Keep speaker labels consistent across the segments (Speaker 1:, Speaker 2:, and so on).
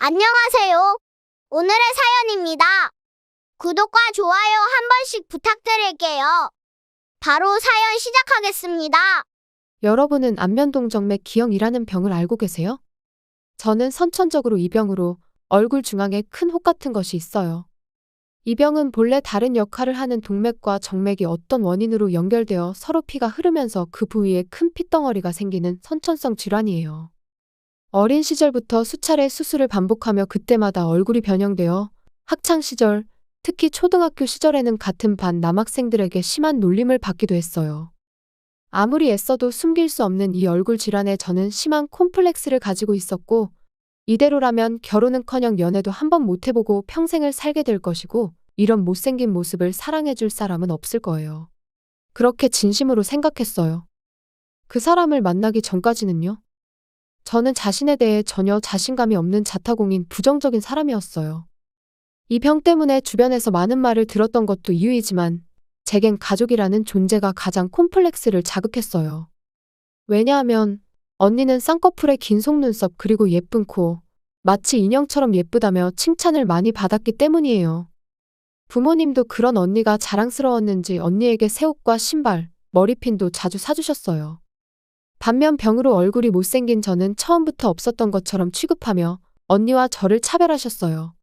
Speaker 1: 안녕하세요. 오늘의 사연입니다. 구독과 좋아요 한 번씩 부탁드릴게요. 바로 사연 시작하겠습니다.
Speaker 2: 여러분은 안면동정맥 기형이라는 병을 알고 계세요? 저는 선천적으로 이 병으로 얼굴 중앙에 큰 혹 같은 것이 있어요. 이 병은 본래 다른 역할을 하는 동맥과 정맥이 어떤 원인으로 연결되어 서로 피가 흐르면서 그 부위에 큰 핏덩어리가 생기는 선천성 질환이에요. 어린 시절부터 수차례 수술을 반복하며 그때마다 얼굴이 변형되어 학창 시절, 특히 초등학교 시절에는 같은 반 남학생들에게 심한 놀림을 받기도 했어요. 아무리 애써도 숨길 수 없는 이 얼굴 질환에 저는 심한 콤플렉스를 가지고 있었고, 이대로라면 결혼은커녕 연애도 한 번 못 해보고 평생을 살게 될 것이고, 이런 못생긴 모습을 사랑해줄 사람은 없을 거예요. 그렇게 진심으로 생각했어요. 그 사람을 만나기 전까지는요. 저는 자신에 대해 전혀 자신감이 없는 자타공인 부정적인 사람이었어요. 이 병 때문에 주변에서 많은 말을 들었던 것도 이유이지만 제겐 가족이라는 존재가 가장 콤플렉스를 자극했어요. 왜냐하면 언니는 쌍꺼풀에 긴 속눈썹 그리고 예쁜 코, 마치 인형처럼 예쁘다며 칭찬을 많이 받았기 때문이에요. 부모님도 그런 언니가 자랑스러웠는지 언니에게 새 옷과 신발, 머리핀도 자주 사주셨어요. 반면 병으로 얼굴이 못생긴 저는 처음부터 없었던 것처럼 취급하며 언니와 저를 차별하셨어요.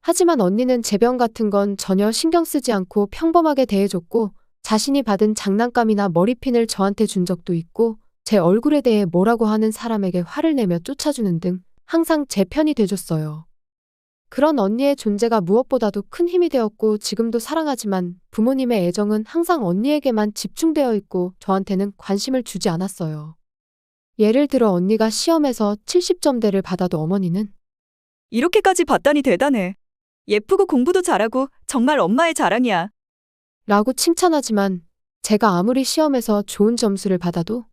Speaker 2: 하지만 언니는 제 병 같은 건 전혀 신경 쓰지 않고 평범하게 대해줬고, 자신이 받은 장난감이나 머리핀을 저한테 준 적도 있고, 제 얼굴에 대해 뭐라고 하는 사람에게 화를 내며 쫓아주는 등 항상 제 편이 돼줬어요. 그런 언니의 존재가 무엇보다도 큰 힘이 되었고, 지금도 사랑하지만 부모님의 애정은 항상 언니에게만 집중되어 있고 저한테는 관심을 주지 않았어요. 예를 들어 언니가 시험에서 70점대를 받아도 어머니는
Speaker 3: 이렇게까지 봤다니 대단해. 예쁘고 공부도 잘하고 정말 엄마의 자랑이야.
Speaker 2: 라고 칭찬하지만 제가 아무리 시험에서 좋은 점수를 받아도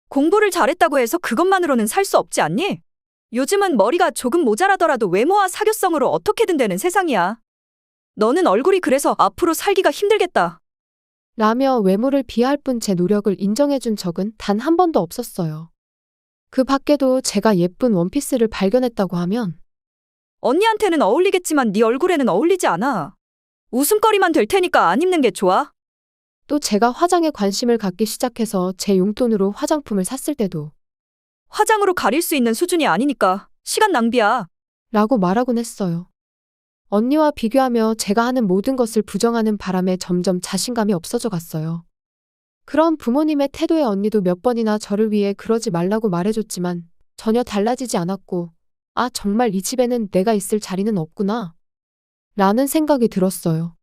Speaker 3: 공부를 잘했다고 해서 그것만으로는 살 수 없지 않니? 요즘은 머리가 조금 모자라더라도 외모와 사교성으로 어떻게든 되는 세상이야. 너는 얼굴이 그래서 앞으로 살기가 힘들겠다.
Speaker 2: 라며 외모를 비하할 뿐 제 노력을 인정해준 적은 단 한 번도 없었어요. 그 밖에도 제가 예쁜 원피스를 발견했다고 하면
Speaker 3: 언니한테는 어울리겠지만 네 얼굴에는 어울리지 않아. 웃음거리만 될 테니까 안 입는 게 좋아.
Speaker 2: 또 제가 화장에 관심을 갖기 시작해서 제 용돈으로 화장품을 샀을 때도
Speaker 3: 화장으로 가릴 수 있는 수준이 아니니까 시간 낭비야.
Speaker 2: 라고 말하곤 했어요. 언니와 비교하며 제가 하는 모든 것을 부정하는 바람에 점점 자신감이 없어져 갔어요. 그런 부모님의 태도에 언니도 몇 번이나 저를 위해 그러지 말라고 말해줬지만 전혀 달라지지 않았고, 아, 정말 이 집에는 내가 있을 자리는 없구나 라는 생각이 들었어요.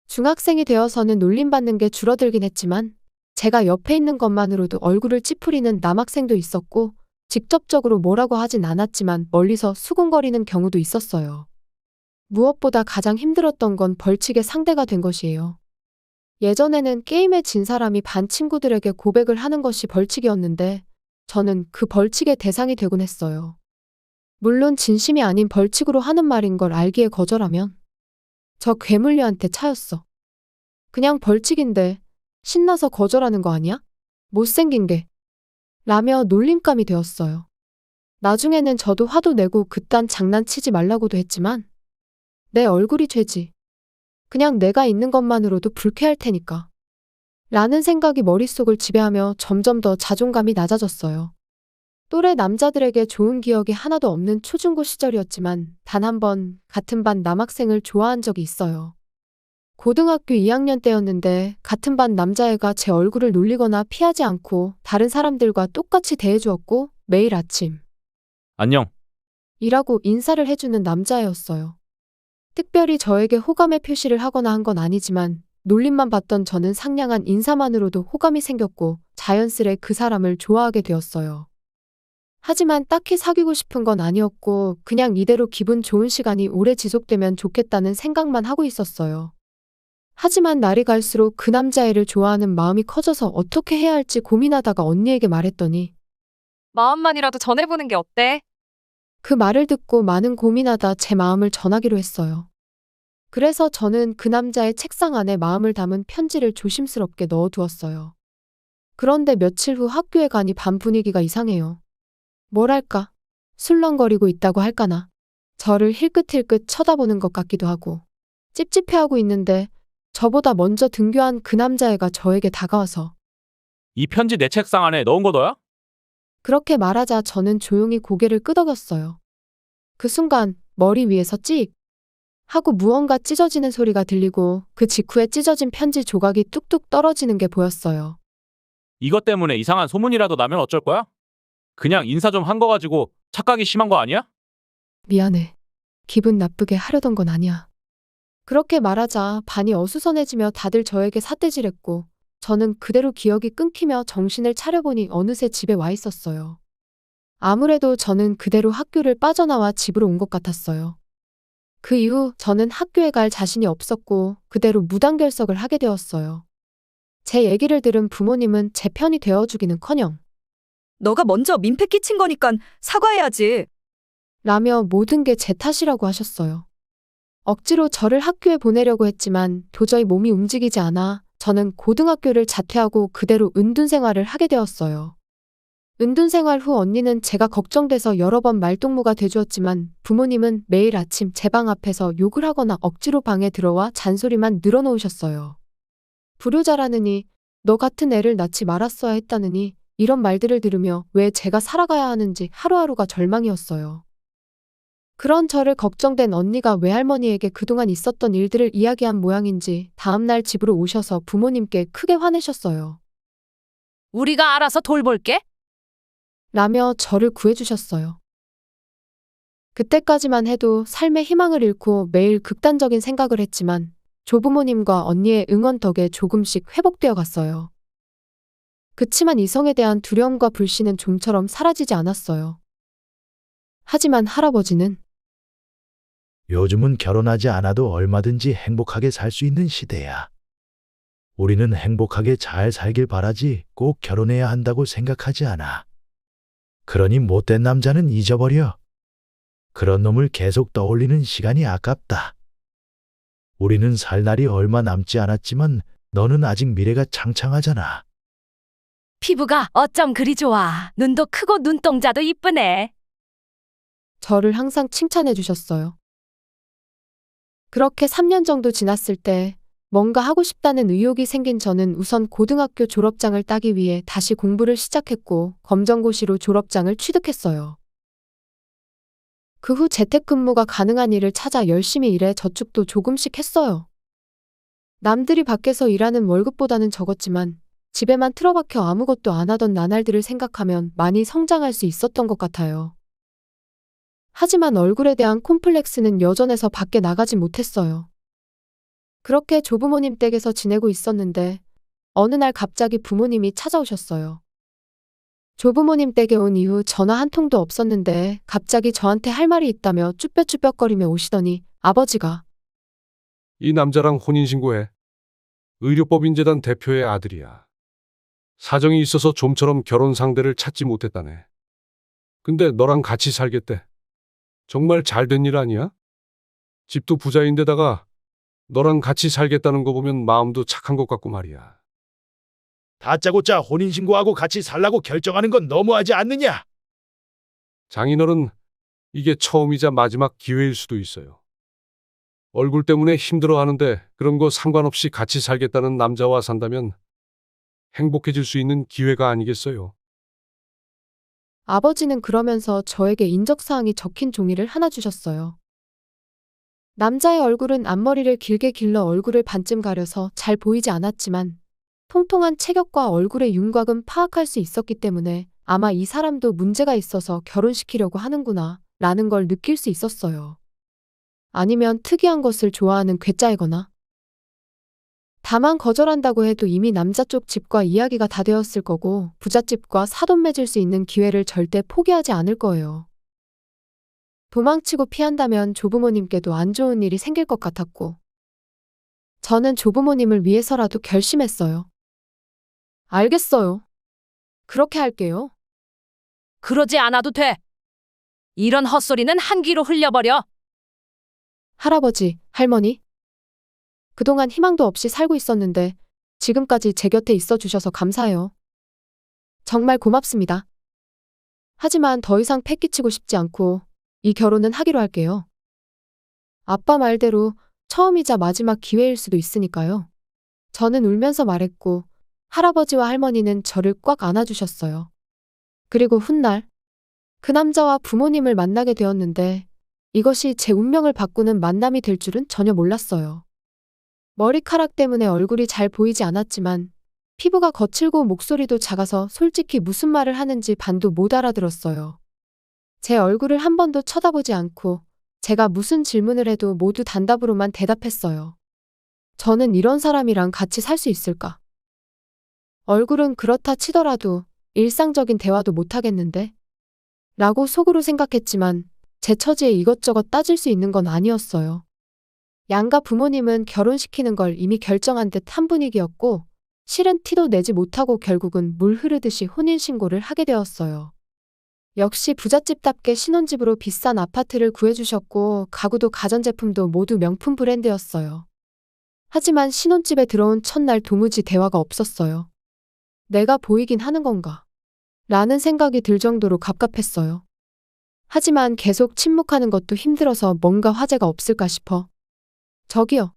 Speaker 2: 중학생이 되어서는 놀림받는 게 줄어들긴 했지만 제가 옆에 있는 것만으로도 얼굴을 찌푸리는 남학생도 있었고, 직접적으로 뭐라고 하진 않았지만 멀리서 수군거리는 경우도 있었어요. 무엇보다 가장 힘들었던 건 벌칙의 상대가 된 것이에요. 예전에는 게임에 진 사람이 반 친구들에게 고백을 하는 것이 벌칙이었는데 저는 그 벌칙의 대상이 되곤 했어요. 물론 진심이 아닌 벌칙으로 하는 말인 걸 알기에 거절하면 저 괴물류한테 차였어. 그냥 벌칙인데 신나서 거절하는 거 아니야? 못생긴 게. 라며 놀림감이 되었어요. 나중에는 저도 화도 내고 그딴 장난치지 말라고도 했지만 내 얼굴이 죄지. 그냥 내가 있는 것만으로도 불쾌할 테니까. 라는 생각이 머릿속을 지배하며 점점 더 자존감이 낮아졌어요. 또래 남자들에게 좋은 기억이 하나도 없는 초중고 시절이었지만 단 한 번 같은 반 남학생을 좋아한 적이 있어요. 고등학교 2학년 때였는데 같은 반 남자애가 제 얼굴을 놀리거나 피하지 않고 다른 사람들과 똑같이 대해주었고 매일 아침
Speaker 4: 안녕.
Speaker 2: 이라고 인사를 해주는 남자애였어요. 특별히 저에게 호감의 표시를 하거나 한 건 아니지만 놀림만 받던 저는 상냥한 인사만으로도 호감이 생겼고 자연스레 그 사람을 좋아하게 되었어요. 하지만 딱히 사귀고 싶은 건 아니었고 그냥 이대로 기분 좋은 시간이 오래 지속되면 좋겠다는 생각만 하고 있었어요. 하지만 날이 갈수록 그 남자애를 좋아하는 마음이 커져서 어떻게 해야 할지 고민하다가 언니에게 말했더니
Speaker 5: 마음만이라도 전해보는 게 어때?
Speaker 2: 그 말을 듣고 많은 고민하다 제 마음을 전하기로 했어요. 그래서 저는 그 남자의 책상 안에 마음을 담은 편지를 조심스럽게 넣어두었어요. 그런데 며칠 후 학교에 가니 반 분위기가 이상해요. 뭐랄까, 술렁거리고 있다고 할까나. 저를 힐끗힐끗 쳐다보는 것 같기도 하고 찝찝해하고 있는데 저보다 먼저 등교한 그 남자애가 저에게 다가와서
Speaker 4: 이 편지 내 책상 안에 넣은 거 너야?
Speaker 2: 그렇게 말하자 저는 조용히 고개를 끄덕였어요. 그 순간 머리 위에서 찍 하고 무언가 찢어지는 소리가 들리고 그 직후에 찢어진 편지 조각이 뚝뚝 떨어지는 게 보였어요.
Speaker 4: 이것 때문에 이상한 소문이라도 나면 어쩔 거야? 그냥 인사 좀 한 거 가지고 착각이 심한 거 아니야?
Speaker 2: 미안해. 기분 나쁘게 하려던 건 아니야. 그렇게 말하자 반이 어수선해지며 다들 저에게 삿대질했고 저는 그대로 기억이 끊기며 정신을 차려보니 어느새 집에 와 있었어요. 아무래도 저는 그대로 학교를 빠져나와 집으로 온 것 같았어요. 그 이후 저는 학교에 갈 자신이 없었고 그대로 무단결석을 하게 되었어요. 제 얘기를 들은 부모님은 제 편이 되어주기는커녕
Speaker 3: 너가 먼저 민폐 끼친 거니까 사과해야지.
Speaker 2: 라며 모든 게 제 탓이라고 하셨어요. 억지로 저를 학교에 보내려고 했지만 도저히 몸이 움직이지 않아 저는 고등학교를 자퇴하고 그대로 은둔 생활을 하게 되었어요. 은둔 생활 후 언니는 제가 걱정돼서 여러 번 말동무가 돼주었지만 부모님은 매일 아침 제 방 앞에서 욕을 하거나 억지로 방에 들어와 잔소리만 늘어놓으셨어요. 불효자라느니 너 같은 애를 낳지 말았어야 했다느니 이런 말들을 들으며 왜 제가 살아가야 하는지 하루하루가 절망이었어요. 그런 저를 걱정된 언니가 외할머니에게 그동안 있었던 일들을 이야기한 모양인지 다음날 집으로 오셔서 부모님께 크게 화내셨어요.
Speaker 5: 우리가 알아서 돌볼게.
Speaker 2: 라며 저를 구해주셨어요. 그때까지만 해도 삶의 희망을 잃고 매일 극단적인 생각을 했지만 조부모님과 언니의 응원 덕에 조금씩 회복되어 갔어요. 그치만 이성에 대한 두려움과 불신은 좀처럼 사라지지 않았어요. 하지만 할아버지는
Speaker 6: 요즘은 결혼하지 않아도 얼마든지 행복하게 살 수 있는 시대야. 우리는 행복하게 잘 살길 바라지 꼭 결혼해야 한다고 생각하지 않아. 그러니 못된 남자는 잊어버려. 그런 놈을 계속 떠올리는 시간이 아깝다. 우리는 살 날이 얼마 남지 않았지만 너는 아직 미래가 창창하잖아.
Speaker 7: 피부가 어쩜 그리 좋아. 눈도 크고 눈동자도 이쁘네.
Speaker 2: 저를 항상 칭찬해 주셨어요. 그렇게 3년 정도 지났을 때 뭔가 하고 싶다는 의욕이 생긴 저는 우선 고등학교 졸업장을 따기 위해 다시 공부를 시작했고 검정고시로 졸업장을 취득했어요. 그 후 재택근무가 가능한 일을 찾아 열심히 일해 저축도 조금씩 했어요. 남들이 밖에서 일하는 월급보다는 적었지만 집에만 틀어박혀 아무것도 안 하던 나날들을 생각하면 많이 성장할 수 있었던 것 같아요. 하지만 얼굴에 대한 콤플렉스는 여전해서 밖에 나가지 못했어요. 그렇게 조부모님 댁에서 지내고 있었는데 어느 날 갑자기 부모님이 찾아오셨어요. 조부모님 댁에 온 이후 전화 한 통도 없었는데 갑자기 저한테 할 말이 있다며 쭈뼛쭈뼛거리며 오시더니 아버지가
Speaker 8: 이 남자랑 혼인신고해. 의료법인재단 대표의 아들이야. 사정이 있어서 좀처럼 결혼 상대를 찾지 못했다네. 근데 너랑 같이 살겠대. 정말 잘된 일 아니야? 집도 부자인데다가 너랑 같이 살겠다는 거 보면 마음도 착한 것 같고 말이야.
Speaker 6: 다짜고짜 혼인신고하고 같이 살라고 결정하는 건 너무하지 않느냐?
Speaker 8: 장인어른, 이게 처음이자 마지막 기회일 수도 있어요. 얼굴 때문에 힘들어하는데 그런 거 상관없이 같이 살겠다는 남자와 산다면 행복해질 수 있는 기회가 아니겠어요?
Speaker 2: 아버지는 그러면서 저에게 인적사항이 적힌 종이를 하나 주셨어요. 남자의 얼굴은 앞머리를 길게 길러 얼굴을 반쯤 가려서 잘 보이지 않았지만 통통한 체격과 얼굴의 윤곽은 파악할 수 있었기 때문에 아마 이 사람도 문제가 있어서 결혼시키려고 하는구나 라는 걸 느낄 수 있었어요. 아니면 특이한 것을 좋아하는 괴짜이거나. 다만 거절한다고 해도 이미 남자 쪽 집과 이야기가 다 되었을 거고 부잣집과 사돈 맺을 수 있는 기회를 절대 포기하지 않을 거예요. 도망치고 피한다면 조부모님께도 안 좋은 일이 생길 것 같았고 저는 조부모님을 위해서라도 결심했어요. 알겠어요. 그렇게 할게요.
Speaker 7: 그러지 않아도 돼. 이런 헛소리는 한 귀로 흘려버려.
Speaker 2: 할아버지, 할머니. 그동안 희망도 없이 살고 있었는데 지금까지 제 곁에 있어 주셔서 감사해요. 정말 고맙습니다. 하지만 더 이상 패 끼치고 싶지 않고 이 결혼은 하기로 할게요. 아빠 말대로 처음이자 마지막 기회일 수도 있으니까요. 저는 울면서 말했고 할아버지와 할머니는 저를 꽉 안아주셨어요. 그리고 훗날 그 남자와 부모님을 만나게 되었는데 이것이 제 운명을 바꾸는 만남이 될 줄은 전혀 몰랐어요. 머리카락 때문에 얼굴이 잘 보이지 않았지만 피부가 거칠고 목소리도 작아서 솔직히 무슨 말을 하는지 반도 못 알아들었어요. 제 얼굴을 한 번도 쳐다보지 않고 제가 무슨 질문을 해도 모두 단답으로만 대답했어요. 저는 이런 사람이랑 같이 살 수 있을까? 얼굴은 그렇다 치더라도 일상적인 대화도 못하겠는데? 라고 속으로 생각했지만 제 처지에 이것저것 따질 수 있는 건 아니었어요. 양가 부모님은 결혼시키는 걸 이미 결정한 듯 한 분위기였고 실은 티도 내지 못하고 결국은 물 흐르듯이 혼인신고를 하게 되었어요. 역시 부잣집답게 신혼집으로 비싼 아파트를 구해주셨고 가구도 가전제품도 모두 명품 브랜드였어요. 하지만 신혼집에 들어온 첫날 도무지 대화가 없었어요. 내가 보이긴 하는 건가? 라는 생각이 들 정도로 갑갑했어요. 하지만 계속 침묵하는 것도 힘들어서 뭔가 화제가 없을까 싶어. 저기요.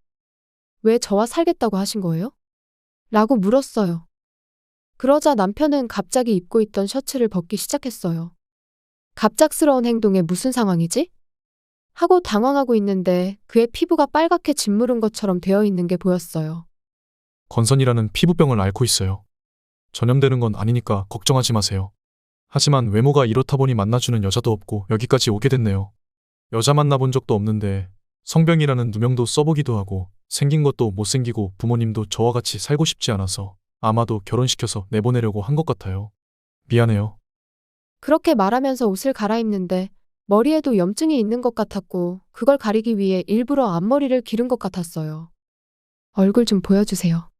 Speaker 2: 왜 저와 살겠다고 하신 거예요? 라고 물었어요. 그러자 남편은 갑자기 입고 있던 셔츠를 벗기 시작했어요. 갑작스러운 행동에 무슨 상황이지? 하고 당황하고 있는데 그의 피부가 빨갛게 짓무른 것처럼 되어 있는 게 보였어요.
Speaker 9: 건선이라는 피부병을 앓고 있어요. 전염되는 건 아니니까 걱정하지 마세요. 하지만 외모가 이렇다 보니 만나주는 여자도 없고 여기까지 오게 됐네요. 여자 만나본 적도 없는데 성병이라는 누명도 써보기도 하고 생긴 것도 못생기고 부모님도 저와 같이 살고 싶지 않아서 아마도 결혼시켜서 내보내려고 한 것 같아요. 미안해요.
Speaker 2: 그렇게 말하면서 옷을 갈아입는데 머리에도 염증이 있는 것 같았고 그걸 가리기 위해 일부러 앞머리를 기른 것 같았어요. 얼굴 좀 보여주세요.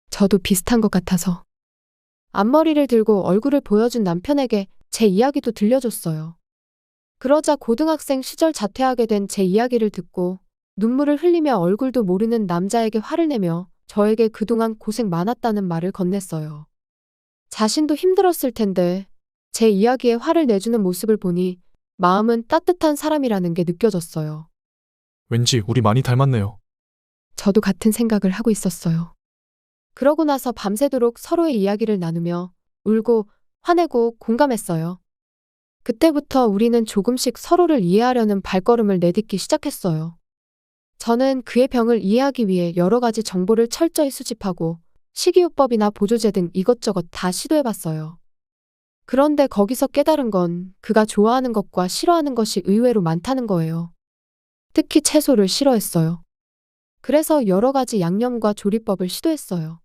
Speaker 2: 저도 비슷한 것 같아서. 앞머리를 들고 얼굴을 보여준 남편에게 제 이야기도 들려줬어요. 그러자 고등학생 시절 자퇴하게 된 제 이야기를 듣고 눈물을 흘리며 얼굴도 모르는 남자에게 화를 내며 저에게 그동안 고생 많았다는 말을 건넸어요. 자신도 힘들었을 텐데 제 이야기에 화를 내주는 모습을 보니 마음은 따뜻한 사람이라는 게 느껴졌어요.
Speaker 9: 왠지 우리 많이 닮았네요.
Speaker 2: 저도 같은 생각을 하고 있었어요. 그러고 나서 밤새도록 서로의 이야기를 나누며 울고 화내고 공감했어요. 그때부터 우리는 조금씩 서로를 이해하려는 발걸음을 내딛기 시작했어요. 저는 그의 병을 이해하기 위해 여러 가지 정보를 철저히 수집하고 식이요법이나 보조제 등 이것저것 다 시도해봤어요. 그런데 거기서 깨달은 건 그가 좋아하는 것과 싫어하는 것이 의외로 많다는 거예요. 특히 채소를 싫어했어요. 그래서 여러 가지 양념과 조리법을 시도했어요.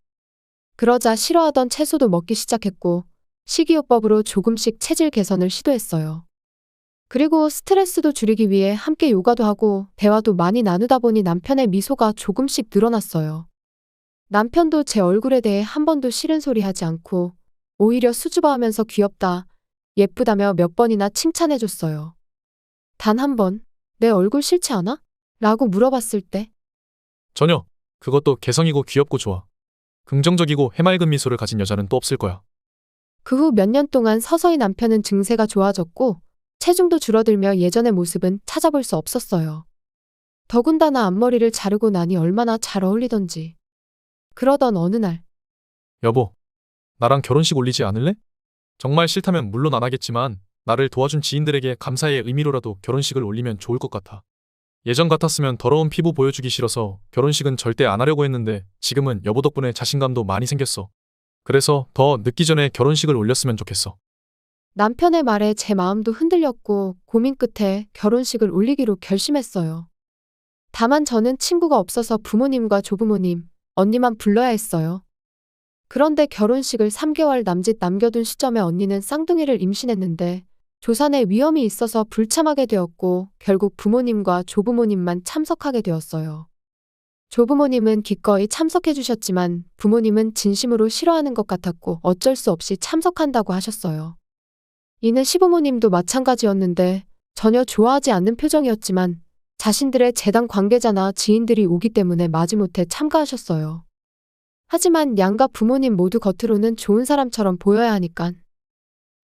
Speaker 2: 그러자 싫어하던 채소도 먹기 시작했고 식이요법으로 조금씩 체질 개선을 시도했어요. 그리고 스트레스도 줄이기 위해 함께 요가도 하고 대화도 많이 나누다 보니 남편의 미소가 조금씩 늘어났어요. 남편도 제 얼굴에 대해 한 번도 싫은 소리 하지 않고 오히려 수줍어하면서 귀엽다, 예쁘다며 몇 번이나 칭찬해줬어요. 단 한 번, 내 얼굴 싫지 않아? 라고 물어봤을 때
Speaker 9: 전혀. 그것도 개성이고 귀엽고 좋아. 긍정적이고 해맑은 미소를 가진 여자는 또 없을 거야.
Speaker 2: 그 후 몇 년 동안 서서히 남편은 증세가 좋아졌고 체중도 줄어들며 예전의 모습은 찾아볼 수 없었어요. 더군다나 앞머리를 자르고 나니 얼마나 잘 어울리던지. 그러던 어느 날
Speaker 9: 여보, 나랑 결혼식 올리지 않을래? 정말 싫다면 물론 안 하겠지만 나를 도와준 지인들에게 감사의 의미로라도 결혼식을 올리면 좋을 것 같아. 예전 같았으면 더러운 피부 보여주기 싫어서 결혼식은 절대 안 하려고 했는데 지금은 여보 덕분에 자신감도 많이 생겼어. 그래서 더 늦기 전에 결혼식을 올렸으면 좋겠어.
Speaker 2: 남편의 말에 제 마음도 흔들렸고 고민 끝에 결혼식을 올리기로 결심했어요. 다만 저는 친구가 없어서 부모님과 조부모님, 언니만 불러야 했어요. 그런데 결혼식을 3개월 남짓 남겨둔 시점에 언니는 쌍둥이를 임신했는데 조산에 위험이 있어서 불참하게 되었고 결국 부모님과 조부모님만 참석하게 되었어요. 조부모님은 기꺼이 참석해 주셨지만 부모님은 진심으로 싫어하는 것 같았고 어쩔 수 없이 참석한다고 하셨어요. 이는 시부모님도 마찬가지였는데 전혀 좋아하지 않는 표정이었지만 자신들의 재단 관계자나 지인들이 오기 때문에 마지못해 참가하셨어요. 하지만 양가 부모님 모두 겉으로는 좋은 사람처럼 보여야 하니깐.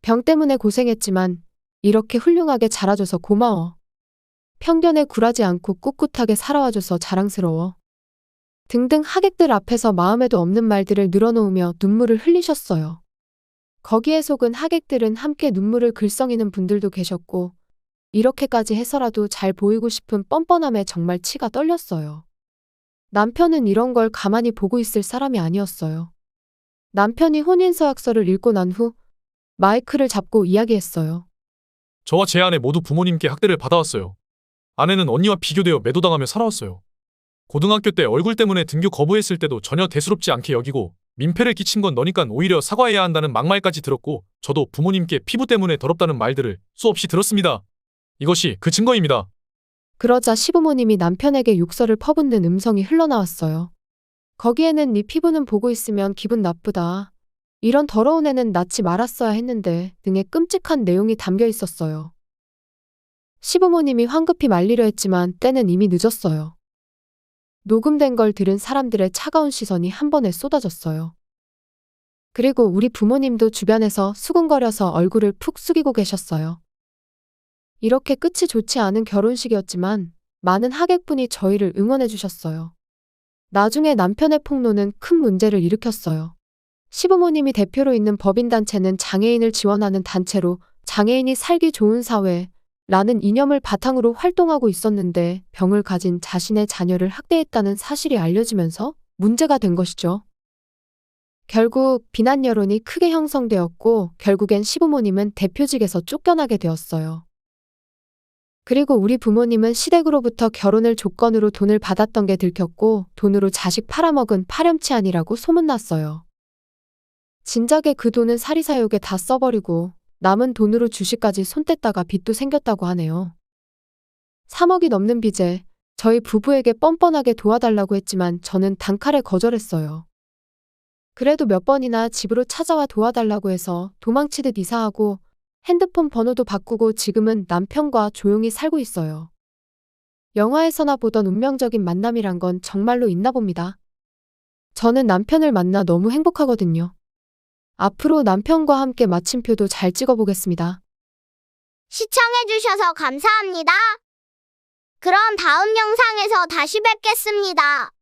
Speaker 2: 병 때문에 고생했지만 이렇게 훌륭하게 자라줘서 고마워. 편견에 굴하지 않고 꿋꿋하게 살아와줘서 자랑스러워. 등등 하객들 앞에서 마음에도 없는 말들을 늘어놓으며 눈물을 흘리셨어요. 거기에 속은 하객들은 함께 눈물을 글썽이는 분들도 계셨고, 이렇게까지 해서라도 잘 보이고 싶은 뻔뻔함에 정말 치가 떨렸어요. 남편은 이런 걸 가만히 보고 있을 사람이 아니었어요. 남편이 혼인서약서를 읽고 난 후 마이크를 잡고 이야기했어요.
Speaker 9: 저와 제 아내 모두 부모님께 학대를 받아왔어요. 아내는 언니와 비교되어 매도당하며 살아왔어요. 고등학교 때 얼굴 때문에 등교 거부했을 때도 전혀 대수롭지 않게 여기고 민폐를 끼친 건 너니깐 오히려 사과해야 한다는 막말까지 들었고 저도 부모님께 피부 때문에 더럽다는 말들을 수없이 들었습니다. 이것이 그 증거입니다.
Speaker 2: 그러자 시부모님이 남편에게 욕설을 퍼붓는 음성이 흘러나왔어요. 거기에는 네 피부는 보고 있으면 기분 나쁘다. 이런 더러운 애는 낳지 말았어야 했는데 등의 끔찍한 내용이 담겨 있었어요. 시부모님이 황급히 말리려 했지만 때는 이미 늦었어요. 녹음된 걸 들은 사람들의 차가운 시선이 한 번에 쏟아졌어요. 그리고 우리 부모님도 주변에서 수군거려서 얼굴을 푹 숙이고 계셨어요. 이렇게 끝이 좋지 않은 결혼식이었지만 많은 하객분이 저희를 응원해 주셨어요. 나중에 남편의 폭로는 큰 문제를 일으켰어요. 시부모님이 대표로 있는 법인단체는 장애인을 지원하는 단체로 장애인이 살기 좋은 사회라는 이념을 바탕으로 활동하고 있었는데 병을 가진 자신의 자녀를 학대했다는 사실이 알려지면서 문제가 된 것이죠. 결국 비난 여론이 크게 형성되었고 결국엔 시부모님은 대표직에서 쫓겨나게 되었어요. 그리고 우리 부모님은 시댁으로부터 결혼을 조건으로 돈을 받았던 게 들켰고 돈으로 자식 팔아먹은 파렴치한이라고 소문났어요. 진작에 그 돈은 사리사욕에 다 써버리고 남은 돈으로 주식까지 손 뗐다가 빚도 생겼다고 하네요. 3억이 넘는 빚에 저희 부부에게 뻔뻔하게 도와달라고 했지만 저는 단칼에 거절했어요. 그래도 몇 번이나 집으로 찾아와 도와달라고 해서 도망치듯 이사하고 핸드폰 번호도 바꾸고 지금은 남편과 조용히 살고 있어요. 영화에서나 보던 운명적인 만남이란 건 정말로 있나 봅니다. 저는 남편을 만나 너무 행복하거든요. 앞으로 남편과 함께 마침표도 잘 찍어보겠습니다.
Speaker 1: 시청해주셔서 감사합니다. 그럼 다음 영상에서 다시 뵙겠습니다.